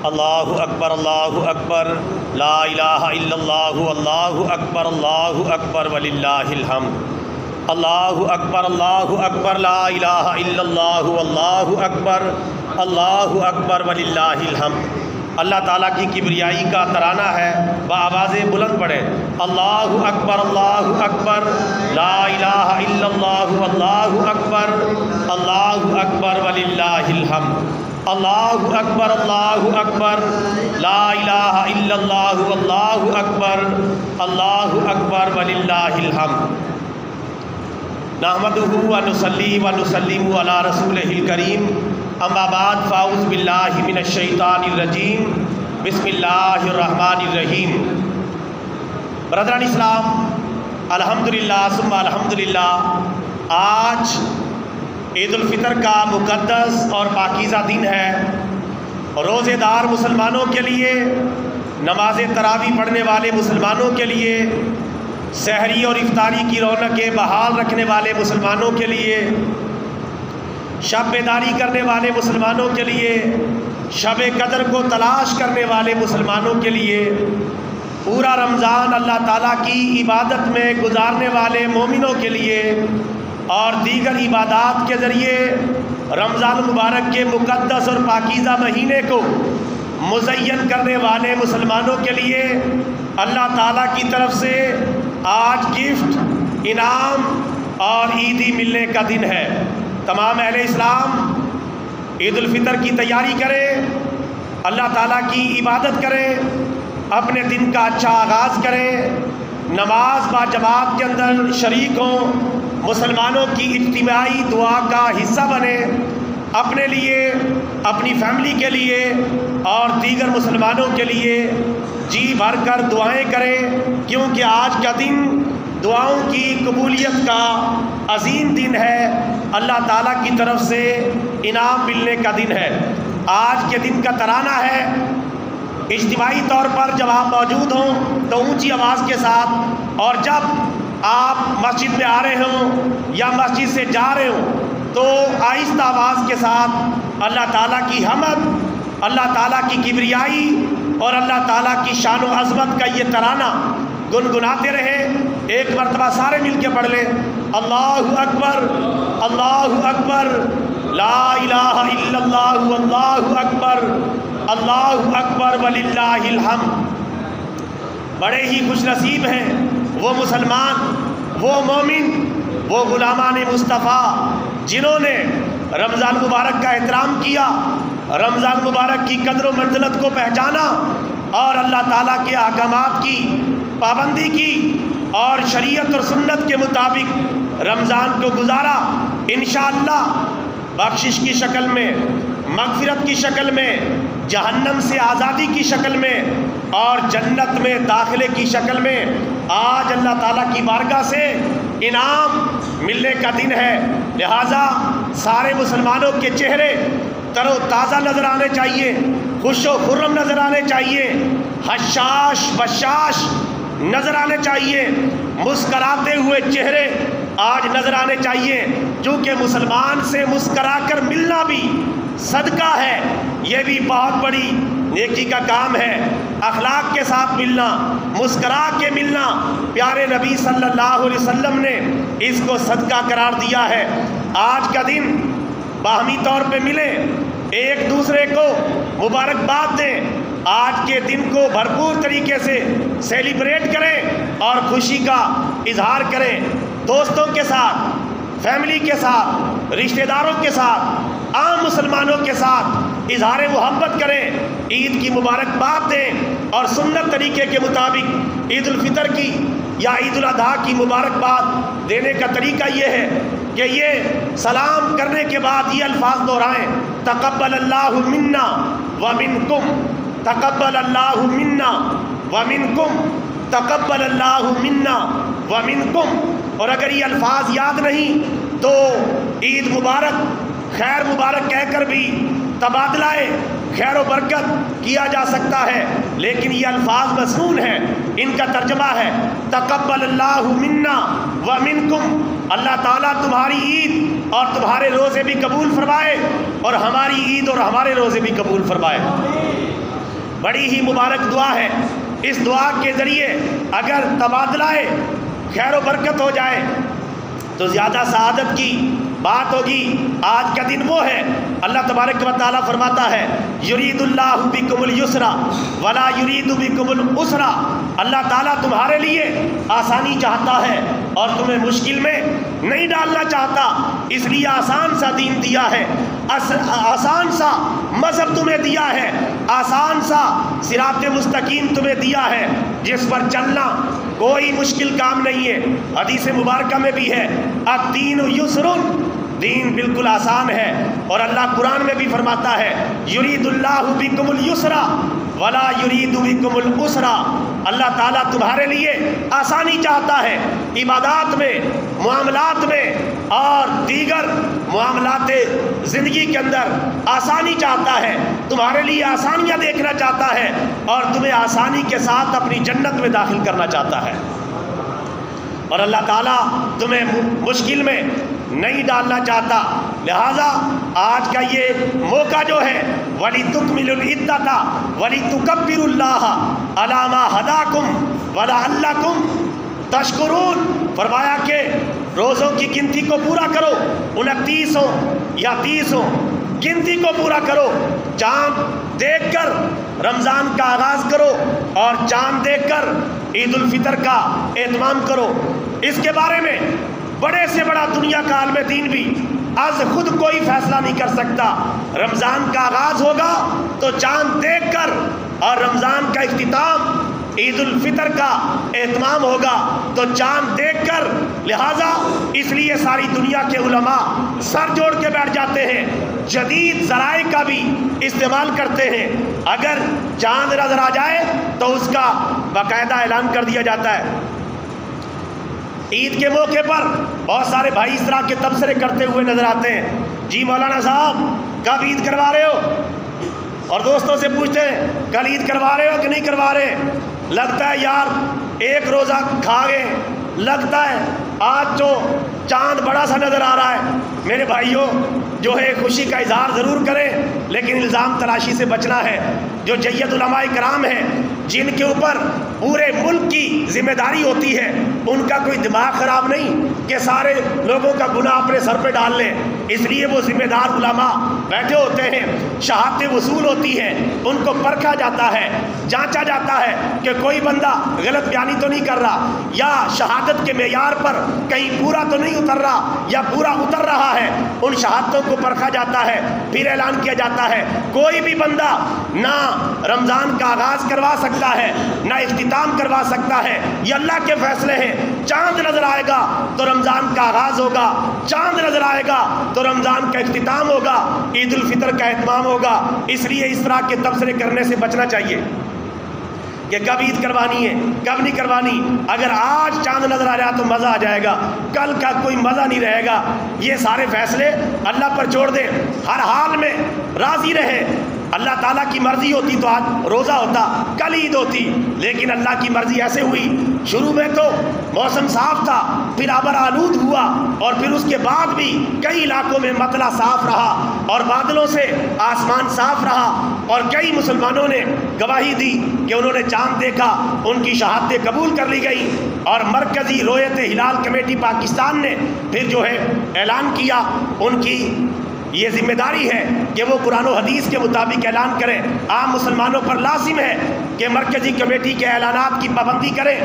اللہ اکبر لا الہ الا اللہ اللہ اکبر وللہ الحمد اللہ اکبر لا الہ الا اللہ اللہ اکبر وللہ الحمد۔ اللہ تعالیٰ کی کبریائی کا ترانہ ہے، بآواز بلند پڑھیں اللہ اکبر لا الہ الا اللہ اکبر وللہ الحمد۔ اللہ اکبر لا الہ الا اللہ اکبر وللہ الحمد۔ نحمدہ ونصلی ونسلم علی رسولہ الکریم، اما بعد فاعوذ باللہ من الشیطان الرجیم، بسم اللہ الرحمن الرحیم۔ برادران اسلام، الحمدللہ ثم الحمدللہ، آج عید الفطر کا مقدس اور پاکیزہ دن ہے۔ روزے دار مسلمانوں کے لیے، نماز تراویح پڑھنے والے مسلمانوں کے لیے، سحری اور افطاری کی رونقیں بحال رکھنے والے مسلمانوں کے لیے، شب بیداری کرنے والے مسلمانوں کے لیے، شب قدر کو تلاش کرنے والے مسلمانوں کے لیے، پورا رمضان اللہ تعالیٰ کی عبادت میں گزارنے والے مومنوں کے لیے اور دیگر عبادات کے ذریعے رمضان المبارک کے مقدس اور پاکیزہ مہینے کو مزین کرنے والے مسلمانوں کے لیے اللہ تعالیٰ کی طرف سے آج گفٹ، انعام اور عیدی ملنے کا دن ہے۔ تمام اہل اسلام عید الفطر کی تیاری کریں، اللہ تعالیٰ کی عبادت کریں، اپنے دن کا اچھا آغاز کریں، نماز با جماعت کے اندر شریک ہوں، مسلمانوں کی اجتماعی دعا کا حصہ بنیں، اپنے لیے، اپنی فیملی کے لیے اور دیگر مسلمانوں کے لیے جی بھر کر دعائیں کریں، کیونکہ آج کا دن دعاؤں کی قبولیت کا عظیم دن ہے، اللہ تعالیٰ کی طرف سے انعام ملنے کا دن ہے۔ آج کے دن کا ترانہ ہے، اجتماعی طور پر جب آپ موجود ہوں تو اونچی آواز کے ساتھ، اور جب آپ مسجد میں آ رہے ہوں یا مسجد سے جا رہے ہوں تو آہستہ آواز کے ساتھ اللہ تعالیٰ کی حمد، اللہ تعالیٰ کی کبریائی اور اللہ تعالیٰ کی شان و عظمت کا یہ ترانہ گنگناتے رہیں۔ ایک مرتبہ سارے مل کے پڑھ لیں اللہ اکبر لا الہ الا اللہ اکبر وللہ الحمد۔ بڑے ہی خوش نصیب ہیں وہ مسلمان، وہ مومن، وہ غلامان مصطفیٰ جنہوں نے رمضان مبارک کا احترام کیا، رمضان مبارک کی قدر و منزلت کو پہچانا اور اللہ تعالیٰ کے احکامات کی پابندی کی اور شریعت اور سنت کے مطابق رمضان کو گزارا۔ انشاءاللہ بخشش کی شکل میں، مغفرت کی شکل میں، جہنم سے آزادی کی شکل میں اور جنت میں داخلے کی شکل میں آج اللہ تعالیٰ کی بارگاہ سے انعام ملنے کا دن ہے۔ لہٰذا سارے مسلمانوں کے چہرے تر و تازہ نظر آنے چاہیے، خوش و خرم نظر آنے چاہیے، حشاش بشاش نظر آنے چاہیے، مسکراتے ہوئے چہرے آج نظر آنے چاہیے، چونکہ مسلمان سے مسکرا کر ملنا بھی صدقہ ہے، یہ بھی بہت بڑی نیکی کا کام ہے۔ اخلاق کے ساتھ ملنا، مسکرا کے ملنا، پیارے نبی صلی اللہ علیہ وسلم نے اس کو صدقہ قرار دیا ہے۔ آج کا دن باہمی طور پہ ملیں، ایک دوسرے کو مبارکباد دیں، آج کے دن کو بھرپور طریقے سے سیلیبریٹ کریں اور خوشی کا اظہار کریں، دوستوں کے ساتھ، فیملی کے ساتھ، رشتہ داروں کے ساتھ، عام مسلمانوں کے ساتھ اظہار محبت کریں، عید کی مبارکباد دیں اور سنت طریقے کے مطابق عید الفطر کی یا عید الاضحیٰ کی مبارکباد دینے کا طریقہ یہ ہے کہ یہ سلام کرنے کے بعد یہ الفاظ دہرائیں، تقبل اللہ منا ومنکم، تقبل اللہ منا ومنکم، تقبل اللہ منا ومنکم۔ اور اگر یہ الفاظ یاد نہیں تو عید مبارک، خیر مبارک کہہ کر بھی تبادلہ خیر و برکت کیا جا سکتا ہے، لیکن یہ الفاظ مسنون ہیں، ان کا ترجمہ ہے تقبل اللہ منا ومنکم، اللہ تعالیٰ تمہاری عید اور تمہارے روزے بھی قبول فرمائے اور ہماری عید اور ہمارے روزے بھی قبول فرمائے۔ بڑی ہی مبارک دعا ہے. اس دعا کے ذریعے اگر تبادلہ خیر و برکت ہو جائے تو زیادہ سعادت کی بات ہوگی. آج کا دن وہ ہے، اللہ تبارک و تعالیٰ فرماتا ہے یرید اللہ بکم اليسر ولا یرید بکم العسر. اللہ تعالیٰ تمہارے لیے آسانی چاہتا ہے اور تمہیں مشکل میں نہیں ڈالنا چاہتا، اس لیے آسان سا دین دیا ہے، آسان سا مذہب تمہیں دیا ہے، آسان سا صراط مستقیم تمہیں دیا ہے جس پر چلنا کوئی مشکل کام نہیں ہے. حدیث مبارکہ میں بھی ہے الدین یسر، دین بالکل آسان ہے. اور اللہ قرآن میں بھی فرماتا ہے یرید اللہ بکم اليسر ولا یرید بکم العسر. اللہ تعالیٰ تمہارے لیے آسانی چاہتا ہے عبادات میں، معاملات میں اور دیگر معاملات زندگی کے اندر آسانی چاہتا ہے، تمہارے لیے آسانیاں دیکھنا چاہتا ہے اور تمہیں آسانی کے ساتھ اپنی جنت میں داخل کرنا چاہتا ہے. اور اللہ تعالیٰ تمہیں مشکل میں نہیں ڈالنا چاہتا. لہٰذا آج کا یہ موقع جو ہے وَلِتُكْمِلُوا الْعِدَّةَ وَلِتُكَبِّرُوا اللَّهَ عَلَىٰ مَا هَدَاكُمْ وَلَعَلَّكُمْ تَشْكُرُونَ. فرمایا کہ روزوں کی گنتی کو پورا کرو، 29 ہو یا 30 ہو، گنتی کو پورا کرو. چاند دیکھ کر رمضان کا آغاز کرو اور چاند دیکھ کر عید الفطر کا اہتمام کرو. اس کے بارے میں بڑے سے بڑا دنیا کا عالم دین بھی از خود کوئی فیصلہ نہیں کر سکتا. رمضان کا آغاز ہوگا تو چاند دیکھ کر اور رمضان کا اختتام عید الفطر کا اہتمام ہوگا تو چاند دیکھ کر. لہٰذا اس لیے ساری دنیا کے علماء سر جوڑ کے بیٹھ جاتے ہیں، جدید ذرائع کا بھی استعمال کرتے ہیں. اگر چاند نظر آ جائے تو اس کا باقاعدہ اعلان کر دیا جاتا ہے. عید کے موقع پر بہت سارے بھائی اس طرح کے تبصرے کرتے ہوئے نظر آتے ہیں، جی مولانا صاحب کب عید کروا رہے ہو؟ اور دوستوں سے پوچھتے ہیں کل عید کروا رہے ہو کہ نہیں کروا رہے؟ لگتا ہے یار ایک روزہ کھا گئے، لگتا ہے آج تو چاند بڑا سا نظر آ رہا ہے. میرے بھائیوں جو ہے خوشی کا اظہار ضرور کریں لیکن الزام تلاشی سے بچنا ہے. جو جید علماء کرام ہیں جن کے اوپر پورے ملک کی ذمہ داری ہوتی ہے، ان کا کوئی دماغ خراب نہیں کہ سارے لوگوں کا گناہ اپنے سر پہ ڈال لیں. اس لیے وہ ذمہ دار علماء بیٹھے ہوتے ہیں، شہادتیں وصول ہوتی ہیں، ان کو پرکھا جاتا ہے، جانچا جاتا ہے کہ کوئی بندہ غلط بیانی تو نہیں کر رہا یا شہادت کے معیار پر کہیں پورا تو نہیں اتر رہا یا پورا اتر رہا ہے. ان شہادتوں کو پرکھا جاتا ہے، پھر اعلان کیا جاتا ہے. کوئی بھی بندہ نہ رمضان کا آغاز کروا سکتا ہے نہ اختتام کروا سکتا ہے، یہ اللہ کے فیصلے ہیں. چاند نظر آئے گا تو رمضان کا آغاز ہوگا، چاند نظر آئے گا تو رمضان کا اختتام ہوگا، عید الفطر کا اہتمام ہوگا. اس لیے اس طرح کے تبصرے کرنے سے بچنا چاہیے کہ کب عید کروانی ہے کب نہیں کروانی. اگر آج چاند نظر آ رہا تو مزہ آ جائے گا، کل کا کوئی مزہ نہیں رہے گا. یہ سارے فیصلے اللہ پر چھوڑ دیں، ہر حال میں راضی رہیں. اللہ تعالیٰ کی مرضی ہوتی تو آج روزہ ہوتا، کل عید ہوتی، لیکن اللہ کی مرضی ایسے ہوئی. شروع میں تو موسم صاف تھا، پھر ابر آلود ہوا اور پھر اس کے بعد بھی کئی علاقوں میں مطلع صاف رہا اور بادلوں سے آسمان صاف رہا اور کئی مسلمانوں نے گواہی دی کہ انہوں نے چاند دیکھا، ان کی شہادتیں قبول کر لی گئی. اور مرکزی رویت ہلال کمیٹی پاکستان نے پھر جو ہے اعلان کیا، ان کی یہ ذمہ داری ہے کہ وہ قرآن و حدیث کے مطابق اعلان کریں. عام مسلمانوں پر لازم ہے کہ مرکزی کمیٹی کے اعلانات کی پابندی کریں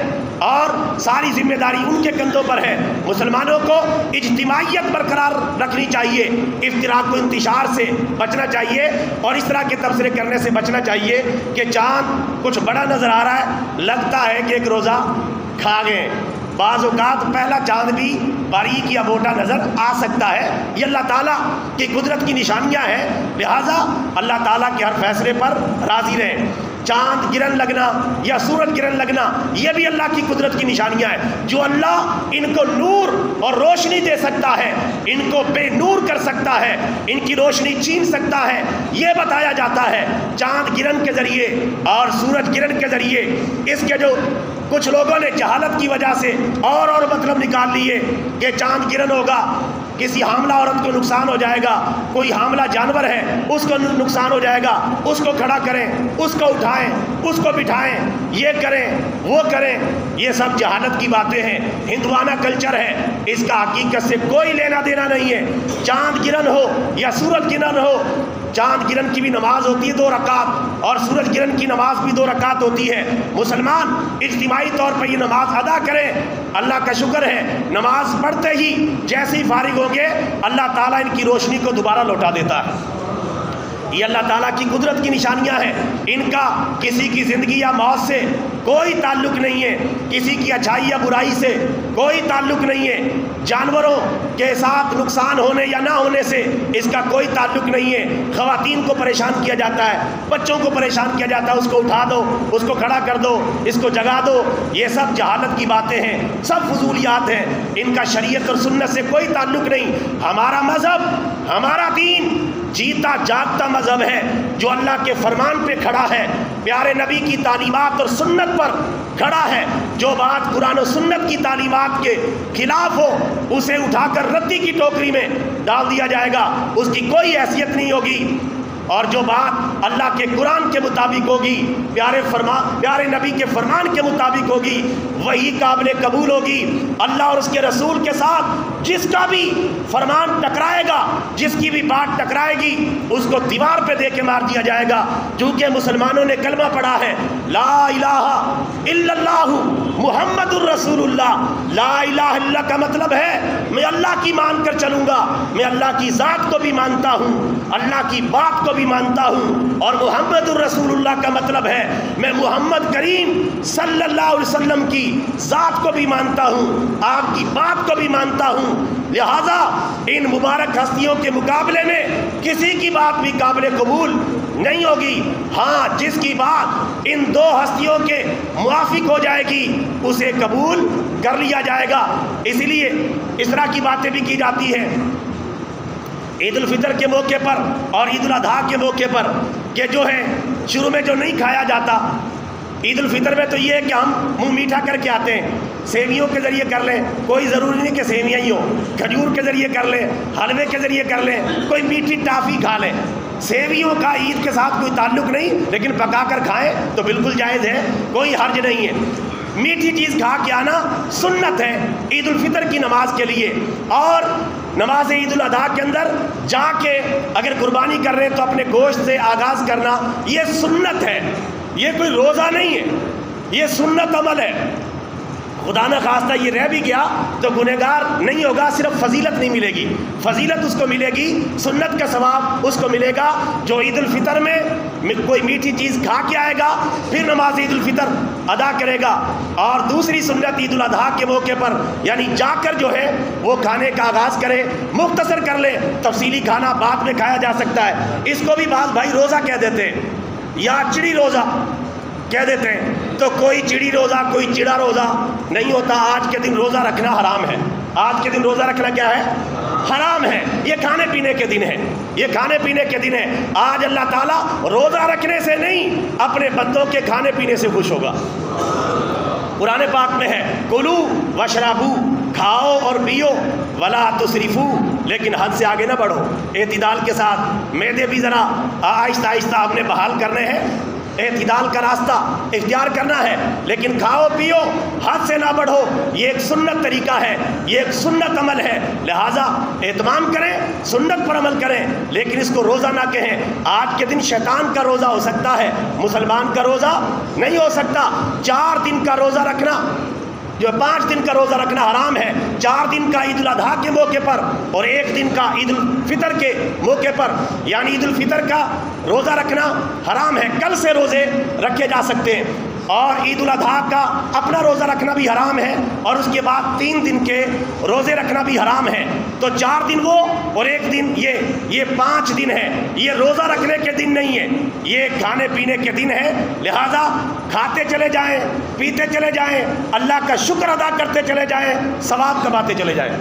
اور ساری ذمہ داری ان کے کندھوں پر ہے. مسلمانوں کو اجتماعیت برقرار رکھنی چاہیے، افتراق و انتشار سے بچنا چاہیے اور اس طرح کے تبصرے کرنے سے بچنا چاہیے کہ چاند کچھ بڑا نظر آ رہا ہے، لگتا ہے کہ ایک روزہ کھا گئے. بعض اوقات پہلا چاند بھی باریک یا موٹا نظر آ سکتا ہے. یہ اللہ تعالیٰ کی قدرت کی نشانیاں ہیں، لہٰذا اللہ تعالیٰ کے ہر فیصلے پر راضی رہیں. چاند گرن لگنا یا سورج گرن لگنا یہ بھی اللہ کی قدرت کی نشانیاں ہیں. جو اللہ ان کو نور اور روشنی دے سکتا ہے، ان کو بے نور کر سکتا ہے، ان کی روشنی چھین سکتا ہے، یہ بتایا جاتا ہے چاند گرن کے ذریعے اور سورج گرن کے ذریعے. اس کے جو کچھ لوگوں نے جہالت کی وجہ سے اور مطلب نکال لیے کہ چاند گرن ہوگا کسی حاملہ عورت کو نقصان ہو جائے گا، کوئی حاملہ جانور ہے اس کو نقصان ہو جائے گا، اس کو کھڑا کریں، اس کو اٹھائیں، اس کو بٹھائیں، یہ کریں وہ کریں، یہ سب جہالت کی باتیں ہیں، ہندوانہ کلچر ہے، اس کا حقیقت سے کوئی لینا دینا نہیں ہے۔ چاند گرہن ہو یا سورج گرہن ہو، چاند گرہن کی بھی نماز ہوتی ہے 2 رکعت اور سورج گرہن کی نماز بھی 2 رکعت ہوتی ہے۔ مسلمان اجتماعی طور پر یہ نماز ادا کریں۔ اللہ کا شکر ہے نماز پڑھتے ہی جیسے ہی فارغ ہوں گے اللہ تعالیٰ ان کی روشنی کو دوبارہ لوٹا دیتا ہے۔ یہ اللہ تعالیٰ کی قدرت کی نشانیاں ہیں، ان کا کسی کی زندگی یا موت سے کوئی تعلق نہیں ہے، کسی کی اچھائی یا برائی سے کوئی تعلق نہیں ہے، جانوروں کے ساتھ نقصان ہونے یا نہ ہونے سے اس کا کوئی تعلق نہیں ہے۔ خواتین کو پریشان کیا جاتا ہے، بچوں کو پریشان کیا جاتا ہے، اس کو اٹھا دو، اس کو کھڑا کر دو، اس کو جگا دو، یہ سب جہالت کی باتیں ہیں، سب فضولیات ہیں، ان کا شریعت اور سنت سے کوئی تعلق نہیں۔ ہمارا مذہب، ہمارا دین جیتا جاگتا مذہب ہے جو اللہ کے فرمان پہ کھڑا ہے، پیارے نبی کی تعلیمات اور سنت پر کھڑا ہے۔ جو بات قرآن و سنت کی تعلیمات کے خلاف ہو اسے اٹھا کر ردی کی ٹوکری میں ڈال دیا جائے گا، اس کی کوئی حیثیت نہیں ہوگی، اور جو بات اللہ کے قرآن کے مطابق ہوگی، پیارے نبی کے فرمان کے مطابق ہوگی، وہی قابل قبول ہوگی۔ اللہ اور اس کے رسول کے ساتھ جس کا بھی فرمان ٹکرائے گا، جس کی بھی بات ٹکرائے گی، اس کو دیوار پہ دے کے مار دیا جائے گا، کیونکہ مسلمانوں نے کلمہ پڑھا ہے، لا الہ الا اللہ محمد الرسول اللہ۔ لا الہ الا کا مطلب ہے میں اللہ کی مان کر چلوں گا، میں اللہ کی ذات کو بھی مانتا ہوں، اللہ کی بات کو بھی مانتا ہوں، اور محمد الرسول اللہ کا مطلب ہے میں محمد کریم صلی اللہ علیہ وسلم کی ذات کو بھی مانتا ہوں، آپ کی بات کو بھی مانتا ہوں۔ لہذا ان مبارک ہستیوں کے مقابلے میں کسی کی بات بھی قابل قبول نہیں ہوگی۔ ہاں، جس کی بات ان 2 ہستیوں کے موافق ہو جائے گی اسے قبول کر لیا جائے گا۔ اس لیے اس طرح کی باتیں بھی کی جاتی ہیں عید الفطر کے موقع پر اور عید الاضحیٰ کے موقع پر کہ جو ہے شروع میں جو نہیں کھایا جاتا، عید الفطر میں تو یہ ہے کہ ہم منہ میٹھا کر کے آتے ہیں، سیویوں کے ذریعے کر لیں، کوئی ضروری نہیں کہ سیویاں ہی ہوں، کھجور کے ذریعے کر لیں، حلوے کے ذریعے کر لیں، کوئی میٹھی ٹافی کھا لیں۔ سیویوں کا عید کے ساتھ کوئی تعلق نہیں، لیکن پکا کر کھائیں تو بالکل جائز ہے، کوئی حرج نہیں ہے۔ میٹھی چیز کھا کے آنا سنت ہے عید الفطر کی نماز کے لیے، اور نماز عید الاضحیٰ کے اندر جا کے اگر قربانی کر رہے ہیں تو اپنے گوشت سے آغاز کرنا یہ سنت ہے، یہ کوئی روزہ نہیں ہے، یہ سنت عمل ہے۔ خدا نہ خواستہ یہ رہ بھی گیا تو گنہگار نہیں ہوگا، صرف فضیلت نہیں ملے گی، فضیلت اس کو ملے گی، سنت کا ثواب اس کو ملے گا جو عید الفطر میں کوئی میٹھی چیز کھا کے آئے گا، پھر نماز عید الفطر ادا کرے گا۔ اور دوسری سنت عید الاضحیٰ کے موقع پر یعنی جا کر جو ہے وہ کھانے کا آغاز کرے، مختصر کر لے، تفصیلی کھانا بعد میں کھایا جا سکتا ہے۔ اس کو بھی بعض بھائی روزہ کہہ دیتے ہیں یا چڑی روزہ کہہ دیتے ہیں، تو کوئی چڑی روزہ کوئی چڑا روزہ نہیں ہوتا۔ آج کے دن روزہ رکھنا حرام ہے، آج کے دن روزہ رکھنا کیا ہے؟ حرام ہے۔ یہ کھانے پینے کے دن ہے، یہ کھانے پینے کے دن ہے۔ آج اللہ تعالیٰ روزہ رکھنے سے نہیں اپنے بندوں کے کھانے پینے سے خوش ہوگا۔ قرآن پاک میں ہے کلو وشربو، کھاؤ اور پیو، ولا تسرفو، لیکن حد سے آگے نہ بڑھو، اعتدال کے ساتھ۔ معدے بھی ذرا آہستہ آہستہ ہم نے بحال کرنے ہیں، اعتدال کا راستہ اختیار کرنا ہے، لیکن کھاؤ پیو حد سے نہ بڑھو، یہ ایک سنت طریقہ ہے، یہ ایک سنت عمل ہے۔ لہٰذا اہتمام کریں، سنت پر عمل کریں، لیکن اس کو روزہ نہ کہیں۔ آج کے دن شیطان کا روزہ ہو سکتا ہے، مسلمان کا روزہ نہیں ہو سکتا۔ 4 دن کا روزہ رکھنا، جو 5 دن کا روزہ رکھنا حرام ہے۔ 4 دن کا عید الاضحیٰ کے موقع پر اور 1 دن کا عید الفطر کے موقع پر، یعنی عید الفطر کا روزہ رکھنا حرام ہے۔ کل سے روزے رکھے جا سکتے ہیں، اور عید الاضحیٰ کا اپنا روزہ رکھنا بھی حرام ہے، اور اس کے بعد 3 دن کے روزے رکھنا بھی حرام ہے۔ تو 4 دن وہ اور 1 دن یہ 5 دن ہے۔ یہ روزہ رکھنے کے دن نہیں ہے، یہ کھانے پینے کے دن ہے۔ لہذا کھاتے چلے جائیں، پیتے چلے جائیں، اللہ کا شکر ادا کرتے چلے جائیں، ثواب کماتے چلے جائیں۔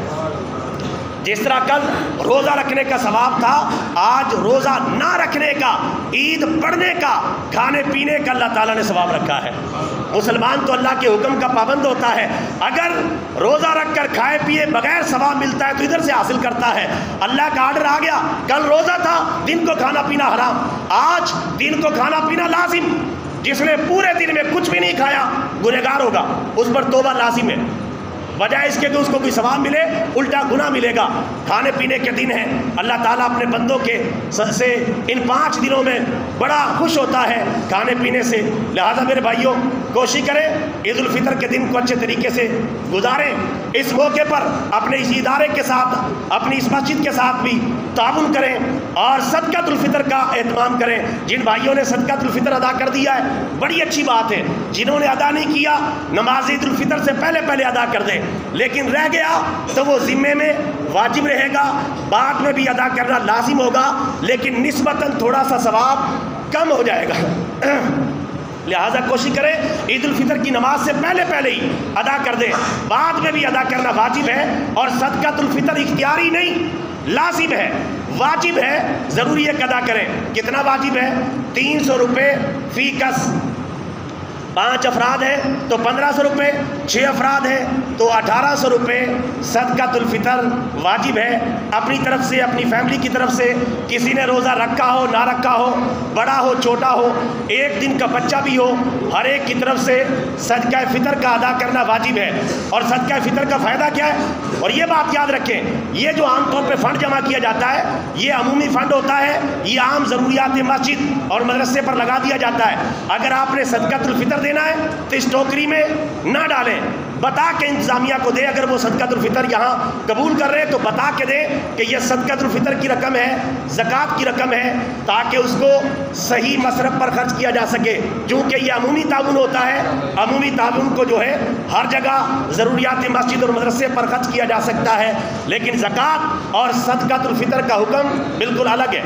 جس طرح کل روزہ رکھنے کا ثواب تھا، آج روزہ نہ رکھنے کا، عید پڑھنے کا، کھانے پینے کا اللہ تعالیٰ نے ثواب رکھا ہے۔ مسلمان تو اللہ کے حکم کا پابند ہوتا ہے، اگر روزہ رکھ کر کھائے پیے بغیر ثواب ملتا ہے تو ادھر سے حاصل کرتا ہے۔ اللہ کا آرڈر آ گیا، کل روزہ تھا، دن کو کھانا پینا حرام، آج دن کو کھانا پینا لازم۔ جس نے پورے دن میں کچھ بھی نہیں کھایا گنہگار ہوگا، اس پر توبہ لازم ہے، بجائے اس کے کہ اس کو کوئی ثواب ملے الٹا گناہ ملے گا۔ کھانے پینے کے دن ہیں، اللہ تعالیٰ اپنے بندوں کے سے ان 5 دنوں میں بڑا خوش ہوتا ہے کھانے پینے سے۔ لہذا میرے بھائیوں کوشش کریں عید الفطر کے دن کو اچھے طریقے سے گزاریں۔ اس موقع پر اپنے اس ادارے کے ساتھ، اپنی اس مسجد کے ساتھ بھی تعاون کریں اور صدقۃ الفطر کا اہتمام کریں۔ جن بھائیوں نے صدقۃ الفطر ادا کر دیا ہے بڑی اچھی بات ہے، جنہوں نے ادا نہیں کیا نماز عید الفطر سے پہلے ادا کر دیں، لیکن رہ گیا تو وہ ذمے میں واجب رہے گا، بعد میں بھی ادا کرنا لازم ہوگا، لیکن نسبتاً تھوڑا سا ثواب کم ہو جائے گا۔ لہٰذا کوشش کریں عید الفطر کی نماز سے پہلے ہی ادا کر دیں، بعد میں بھی ادا کرنا واجب ہے۔ اور صدقۃ الفطر اختیاری نہیں، لازم ہے، واجب ہے، ضروری ہے کہ ادا کریں۔ کتنا واجب ہے؟ 300 روپے فی کس۔ 5 افراد ہیں تو 1500 روپے، 6 افراد ہیں تو 1800 روپے صدقۃ الفطر واجب ہے۔ اپنی طرف سے، اپنی فیملی کی طرف سے، کسی نے روزہ رکھا ہو نہ رکھا ہو، بڑا ہو چھوٹا ہو، 1 دن کا بچہ بھی ہو، ہر ایک کی طرف سے صدقہ فطر کا ادا کرنا واجب ہے۔ اور صدقہ فطر کا فائدہ کیا ہے؟ اور یہ بات یاد رکھیں، یہ جو عام طور پہ فنڈ جمع کیا جاتا ہے یہ عمومی فنڈ ہوتا ہے، یہ عام ضروریات مسجد اور مدرسے پر لگا دیا جاتا ہے۔ اگر آپ نے صدقۃ الفطر دینا ہے تو اس ٹوکری میں نہ ڈالیں، بتا کے انتظامیہ کو دیں۔ اگر وہ صدقۃ الفطر یہاں قبول کر رہے ہیں تو بتا کے دیں کہ یہ صدقۃ الفطر کی رقم ہے، زکوٰۃ کی رقم ہے، تاکہ اس کو صحیح مصرف پر خرچ کیا جا سکے۔ چونکہ یہ عمومی تعاون ہوتا ہے، عمومی تعاون کو جو ہے ہر جگہ ضروریات مسجد اور مدرسے پر خرچ کیا جا سکتا ہے، لیکن زکوٰۃ اور صدقۃ الفطر کا حکم بالکل الگ ہے۔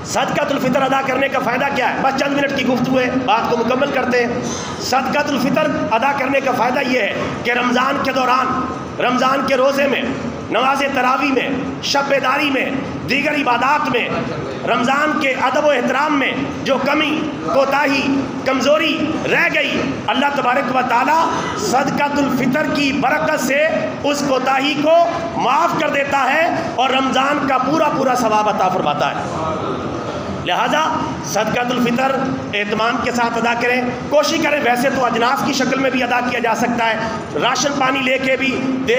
صدقۃ الفطر ادا کرنے کا فائدہ کیا ہے؟ بس چند منٹ کی گفتگو ہے، بات کو مکمل کرتے ہیں۔ صدقۃ الفطر ادا کرنے کا فائدہ یہ ہے کہ رمضان کے دوران، رمضان کے روزے میں، نماز تراویح میں، شب بیداری میں، دیگر عبادات میں، رمضان کے ادب و احترام میں جو کمی، کوتاہی، کمزوری رہ گئی، اللہ تبارک و تعالیٰ صدقۃ الفطر کی برکت سے اس کوتاہی کو معاف کر دیتا ہے اور رمضان کا پورا ثواب عطا فرماتا ہے۔ لہذا صدقۃ الفطر اہتمام کے ساتھ ادا کریں، کوشش کریں۔ ویسے تو اجناس کی شکل میں بھی ادا کیا جا سکتا ہے، راشن پانی دے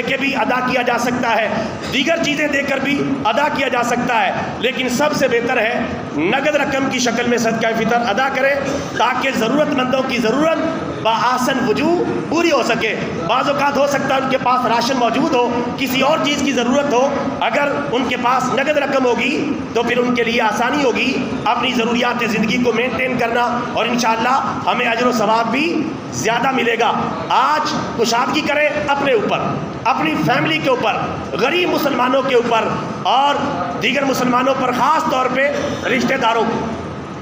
کے بھی ادا کیا جا سکتا ہے، دیگر چیزیں دے کر بھی ادا کیا جا سکتا ہے، لیکن سب سے بہتر ہے نقد رقم کی شکل میں صدقہ فطر ادا کریں تاکہ ضرورت مندوں کی ضرورت بآسن وجوہ پوری ہو سکے۔ بعض اوقات ہو سکتا ہے ان کے پاس راشن موجود ہو، کسی اور چیز کی ضرورت ہو، اگر ان کے پاس نقد رقم ہوگی تو پھر ان کے لیے آسانی ہوگی اپنی ضروریات زندگی کو مینٹین کرنا، اور انشاءاللہ ہمیں اجر و ثواب بھی زیادہ ملے گا۔ آج کشادگی کریں اپنے اوپر، اپنی فیملی کے اوپر، غریب مسلمانوں کے اوپر اور دیگر مسلمانوں پر، خاص طور پہ رشتہ داروں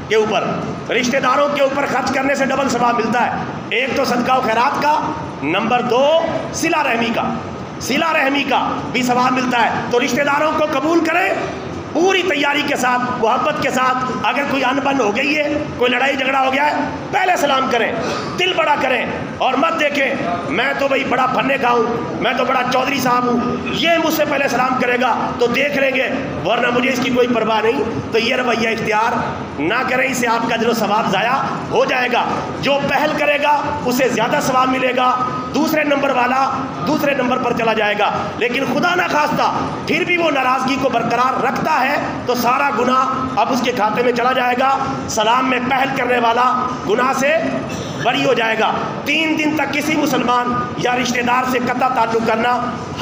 کے اوپر۔ رشتہ داروں کے اوپر خرچ کرنے سے ڈبل ثواب ملتا ہے، ایک تو صدقہ و خیرات کا، نمبر 2 صلہ رحمی کا بھی ثواب ملتا ہے۔ تو رشتہ داروں کو قبول کریں پوری تیاری کے ساتھ، محبت کے ساتھ۔ اگر کوئی انبن ہو گئی ہے، کوئی لڑائی جھگڑا ہو گیا ہے، پہلے سلام کریں، دل بڑا کریں، اور مت دیکھیں میں تو بھائی بڑا پھنے کا ہوں، میں تو بڑا چودھری صاحب ہوں، یہ مجھ سے پہلے سلام کرے گا تو دیکھ لیں گے، ورنہ مجھے اس کی کوئی پرواہ نہیں۔ تو یہ رویہ اختیار نہ کریں، اس سے آپ کا اجر و ثواب ضائع ہو جائے گا۔ جو پہل کرے گا اسے زیادہ ثواب ملے گا، دوسرے نمبر والا دوسرے نمبر پر چلا جائے گا۔ لیکن خدا نہ خواستہ پھر بھی وہ ناراضگی کو برقرار رکھتا ہے تو سارا گناہ اب اس کے کھاتے میں چلا جائے گا، سلام میں پہل کرنے والا گناہ سے بری ہو جائے گا۔ 3 دن تک کسی مسلمان یا رشتہ دار سے قطع تعلق کرنا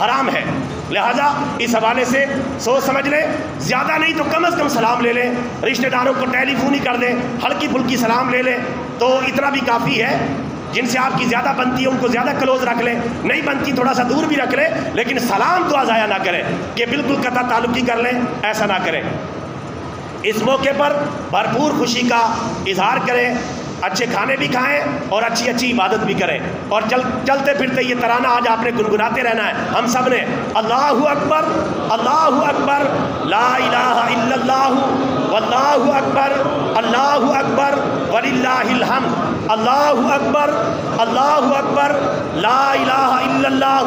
حرام ہے۔ لہذا اس حوالے سے سوچ سمجھ لیں، زیادہ نہیں تو کم از کم سلام لے لیں، رشتہ داروں کو ٹیلی فون ہی کر دیں، ہلکی پھلکی سلام لے لیں تو اتنا بھی کافی ہے۔ جن سے آپ کی زیادہ بنتی ہے ان کو زیادہ کلوز رکھ لیں، نہیں بنتی تھوڑا سا دور بھی رکھ لیں، لیکن سلام دعا ضائع نہ کریں کہ بالکل قطع تعلق ہی کر لیں، ایسا نہ کریں۔ اس موقع پر بھرپور خوشی کا اظہار کریں، اچھے کھانے بھی کھائیں اور اچھی عبادت بھی کریں، اور چلتے پھرتے یہ ترانہ آج آپ نے گنگناتے رہنا ہے ہم سب نے، اللہ اکبر لا الہ الا اللہ واللہ اکبر وللہ الحمد۔ اللہ اکبر اللہ اکبر لا الہ الا اللہ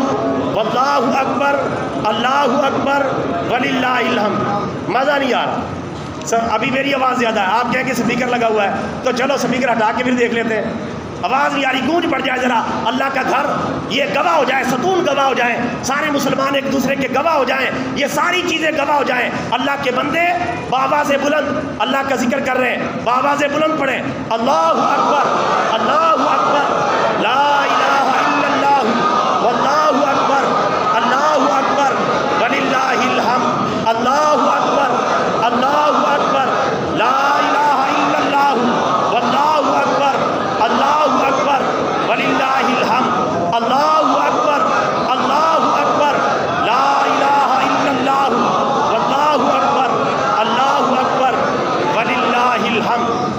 واللہ اکبر اللہ اکبر وللہ الحمد۔ مزہ نہیں آ رہا سر، ابھی میری آواز زیادہ ہے، آپ کہیں کہ سپیکر لگا ہوا ہے تو چلو سپیکر ہٹا کے پھر دیکھ لیتے ہیں، آواز نہیں آ رہی، گونج پڑ جائے ذرا، اللہ کا گھر یہ گواہ ہو جائے، ستون گواہ ہو جائیں، سارے مسلمان ایک دوسرے کے گواہ ہو جائیں، یہ ساری چیزیں گواہ ہو جائیں، اللہ کے بندے بآواز بلند اللہ کا ذکر کر رہے ہیں، بآواز بلند پڑھیں، اللہ اکبر اللہ اکبر لا الہ الا اللہ واللہ اکبر اللہ اکبر وللہ الحمد، اللہ اکبر اللہ اکبر لا الہ الا اللہ واللہ اکبر اللہ اکبر وللہ الحمد، اللہ اکبر اللہ اکبر لا الہ الا اللہ واللہ اکبر اللہ اکبر وللہ الحمد۔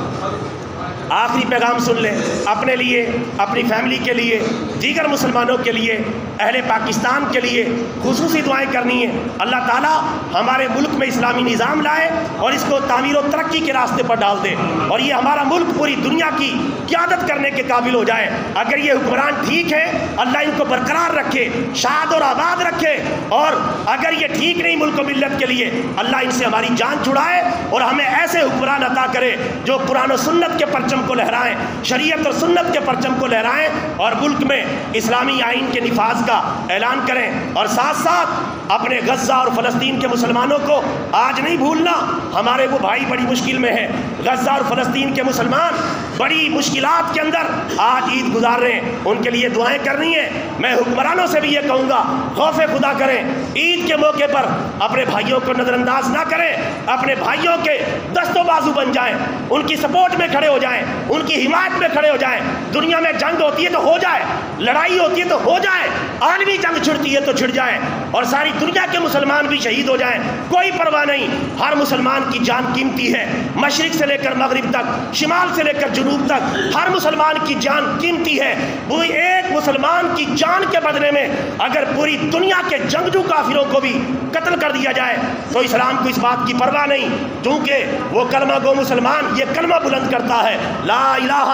آخری پیغام سن لیں، اپنے لیے، اپنی فیملی کے لیے، دیگر مسلمانوں کے لیے، اہل پاکستان کے لیے خصوصی دعائیں کرنی ہیں، اللہ تعالیٰ ہمارے ملک میں اسلامی نظام لائے اور اس کو تعمیر و ترقی کے راستے پر ڈال دے، اور یہ ہمارا ملک پوری دنیا کی قیادت کرنے کے قابل ہو جائے۔ اگر یہ حکمران ٹھیک ہے، اللہ ان کو برقرار رکھے، شاد اور آباد رکھے، اور اگر یہ ٹھیک نہیں ملک و ملت کے لیے، اللہ ان سے ہماری جان چھڑائے اور ہمیں ایسے حکمران عطا کرے جو قرآن و سنت کے پرچم کو لہرائیں، شریعت اور سنت کے پرچم کو لہرائیں، اور ملک میں اسلامی آئین کے نفاذ کا اعلان کریں، اور ساتھ ساتھ اپنے غزہ اور فلسطین کے مسلمانوں کو آج نہیں بھولنا، ہمارے وہ بھائی بڑی مشکل میں ہیں، غزہ اور فلسطین کے مسلمان بڑی مشکلات کے اندر آج عید گزار رہے ہیں، ان کے لیے دعائیں کرنی ہیں۔ میں حکمرانوں سے بھی یہ کہوں گا، خوف خدا کریں، عید کے موقع پر اپنے بھائیوں کو نظر انداز نہ کریں، اپنے بھائیوں کے دست و بازو بن جائیں، ان کی سپورٹ میں کھڑے ہو جائیں، ان کی حمایت میں کھڑے ہو جائیں۔ دنیا میں جنگ ہوتی ہے تو ہو جائے، لڑائی ہوتی ہے تو ہو جائے، عالمی جنگ چھڑتی ہے تو چھڑ جائے، اور ساری دنیا کے مسلمان بھی شہید ہو جائیں، کوئی پرواہ نہیں، ہر مسلمان کی جان قیمتی ہے، مشرق سے لے کر مغرب تک، شمال سے لے کر جنوب تک، ہر مسلمان کی جان قیمتی ہے۔ وہ ایک مسلمان کی جان کے بدلے میں اگر پوری دنیا کے جنگجو کافروں کو بھی قتل کر دیا جائے تو اسلام کو اس بات کی پرواہ نہیں، کیونکہ وہ کلمہ گو مسلمان یہ کلمہ بلند کرتا ہے، لا الہ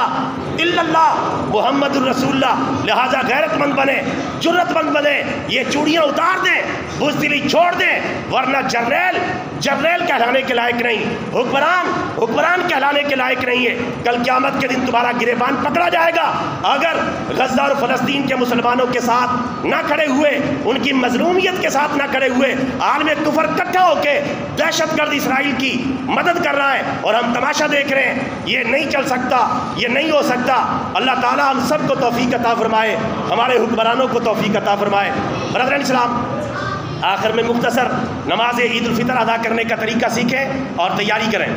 الا اللہ محمد الرسول اللہ۔ لہٰذا غیرت مند بنے، جرت مند بنے، یہ چوڑیاں اتار دیں، بزدلی چھوڑ دیں، ورنہ جنریل کہلانے کے لائق نہیں، حکمران کہلانے کے لائق نہیں ہے۔ کل قیامت کے دن تمہارا گریبان پکڑا جائے گا اگر غزہ اور فلسطین کے مسلمانوں کے ساتھ نہ کھڑے ہوئے، ان کی مظلومیت کے ساتھ نہ کھڑے ہوئے۔ عالم کفر اکٹھا ہو کے دہشت گرد اسرائیل کی مدد کر رہا ہے اور ہم تماشا دیکھ رہے ہیں، یہ نہیں چل سکتا، یہ نہیں ہو سکتا۔ اللہ تعالیٰ ہم سب کو توفیق عطا فرمائے، ہمارے حکمرانوں کو توفیق عطا فرمائے۔ برادران اسلام، آخر میں مختصر نماز عید الفطر ادا کرنے کا طریقہ سیکھیں اور تیاری کریں۔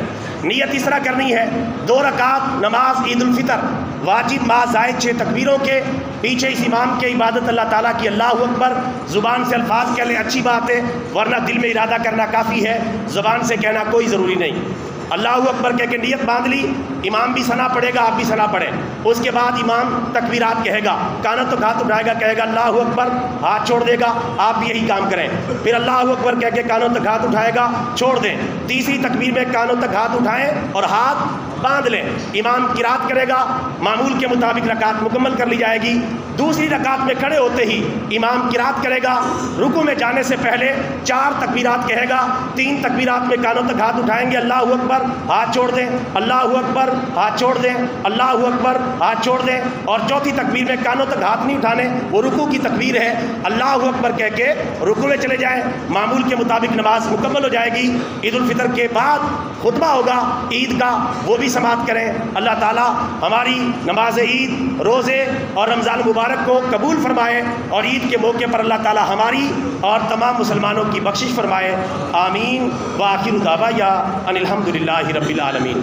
نیت اس طرح کرنی ہے، 2 رکعت نماز عید الفطر واجب ما زائد 6 تکبیروں کے، پیچھے اس امام کے عبادت اللہ تعالیٰ کی، اللہ اکبر، زبان سے الفاظ کہہ لیں اچھی بات ہے، ورنہ دل میں ارادہ کرنا کافی ہے، زبان سے کہنا کوئی ضروری نہیں۔ اللہ اکبر کہہ کے نیت باندھ لی، امام بھی ثنا پڑھے گا، آپ بھی ثنا پڑھیں، اس کے بعد امام تکبیرات کہے گا، کانوں تک ہاتھ اٹھائے گا، کہے گا اللہ اکبر، ہاتھ چھوڑ دے گا، آپ بھی یہی کام کریں، پھر اللہ اکبر کہہ کے کانوں تک ہاتھ اٹھائے گا، چھوڑ دیں، تیسری تکبیر میں کانوں تک ہاتھ اٹھائیں اور ہاتھ باندھ لیں، امام قرات کرے گا، معمول کے مطابق رکعت مکمل کر لی جائے گی۔ دوسری رکعت میں کھڑے ہوتے ہی امام قرات کرے گا، رکوع میں جانے سے پہلے 4 تکبیرات کہے گا، 3 تکبیرات میں کانوں تک ہاتھ اٹھائیں گے، اللہ اکبر، ہاتھ چھوڑ دیں، اللہ اکبر، ہاتھ چھوڑ دیں، اللہ اکبر، ہاتھ چھوڑ دیں، اور چوتھی تکبیر میں کانوں تک ہاتھ نہیں اٹھانے، وہ رکوع کی تکبیر ہے، اللہ اکبر کہہ کے رکوع میں چلے جائیں، معمول کے مطابق نماز مکمل ہو جائے گی۔ عید الفطر کے بعد خطبہ ہوگا عید کا، وہ بھی سماعت کریں۔ اللہ تعالیٰ ہماری نماز عید، روزے اور رمضان مبارک کو قبول فرمائے، اور عید کے موقع پر اللہ تعالیٰ ہماری اور تمام مسلمانوں کی بخشش فرمائے، آمین۔ وآخر دعوانا ان الحمد للہ رب العالمین۔